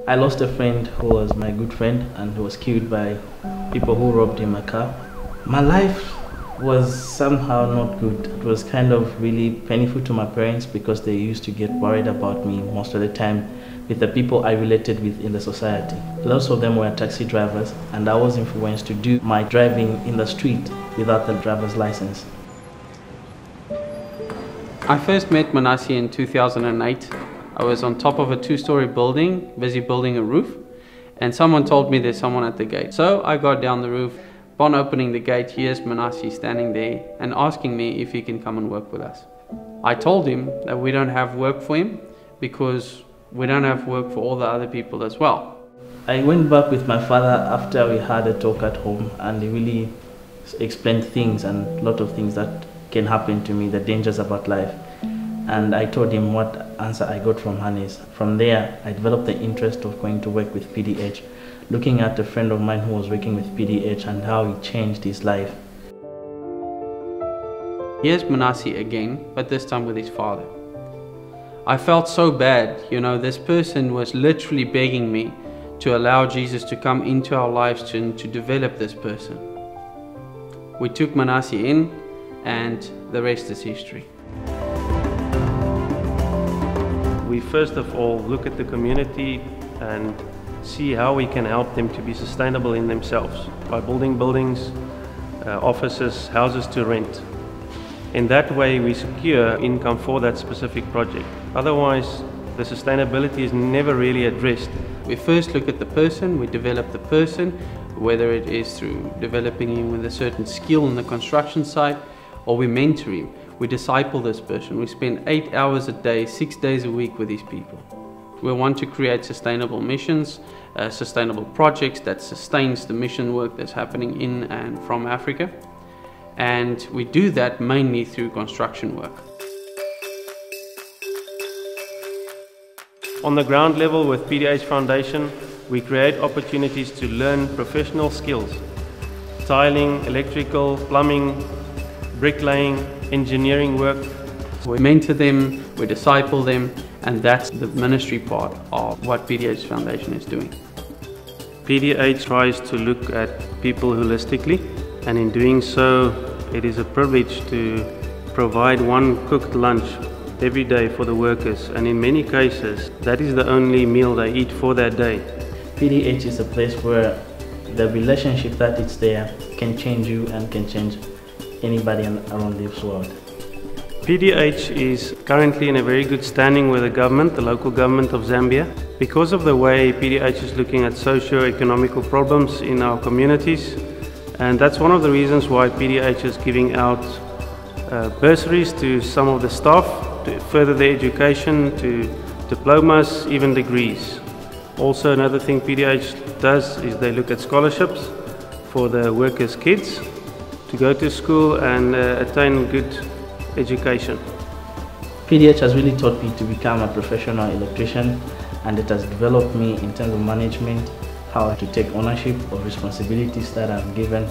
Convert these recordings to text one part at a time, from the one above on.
I lost a friend who was my good friend and who was killed by people who robbed him a car. My life was somehow not good. It was kind of really painful to my parents because they used to get worried about me most of the time with the people I related with in the society. Lots of them were taxi drivers, and I was influenced to do my driving in the street without the driver's license. I first met Manasi in 2008. I was on top of a 2-story building, busy building a roof, and someone told me there's someone at the gate. So I got down the roof. Upon opening the gate, here's Manasi standing there and asking me if he can come and work with us. I told him that we don't have work for him because we don't have work for all the other people as well. I went back with my father after we had a talk at home, and he really explained things and a lot of things that can happen to me, the dangers about life. And I told him what answer I got from Hannes. From there, I developed the interest of going to work with PDH, looking at a friend of mine who was working with PDH and how he changed his life. Here's Manasi again, but this time with his father. I felt so bad, this person was literally begging me to allow Jesus to come into our lives and to develop this person. We took Manasi in, and the rest is history. We first of all look at the community and see how we can help them to be sustainable in themselves by building buildings, offices, houses to rent. In that way we secure income for that specific project. Otherwise the sustainability is never really addressed. We first look at the person, we develop the person, whether it is through developing him with a certain skill on the construction site, or we mentor him. We disciple this person. We spend 8 hours a day, 6 days a week with these people. We want to create sustainable missions, sustainable projects that sustains the mission work that's happening in and from Africa. And we do that mainly through construction work. On the ground level with PDH Foundation, we create opportunities to learn professional skills: tiling, electrical, plumbing, bricklaying, engineering work. We mentor them, we disciple them, and that's the ministry part of what PDH Foundation is doing. PDH tries to look at people holistically, and in doing so, it is a privilege to provide one cooked lunch every day for the workers, and in many cases, that is the only meal they eat for that day. PDH is a place where the relationship that is there can change you and can change anybody around this world. PDH is currently in a very good standing with the government, the local government of Zambia, because of the way PDH is looking at socio-economical problems in our communities, and that's one of the reasons why PDH is giving out bursaries to some of the staff to further their education, to diplomas, even degrees. Also, another thing PDH does is they look at scholarships for the workers' kids to go to school and attain good education. PDH has really taught me to become a professional electrician, and it has developed me in terms of management, how to take ownership of responsibilities that I'm given.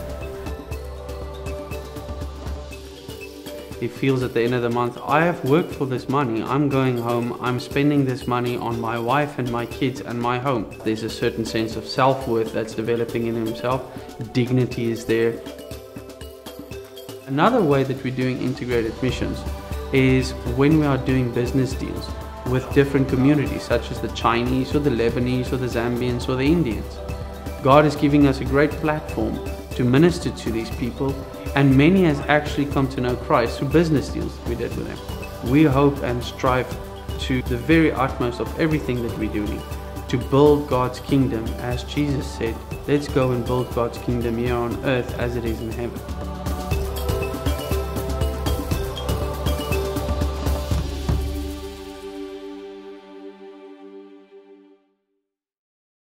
He feels at the end of the month, I have worked for this money, I'm going home, I'm spending this money on my wife and my kids and my home. There's a certain sense of self-worth that's developing in himself, dignity is there. Another way that we're doing integrated missions is when we are doing business deals with different communities such as the Chinese or the Lebanese or the Zambians or the Indians. God is giving us a great platform to minister to these people, and many has actually come to know Christ through business deals that we did with them. We hope and strive to the very utmost of everything that we're doing to build God's kingdom, as Jesus said, let's go and build God's kingdom here on earth as it is in heaven.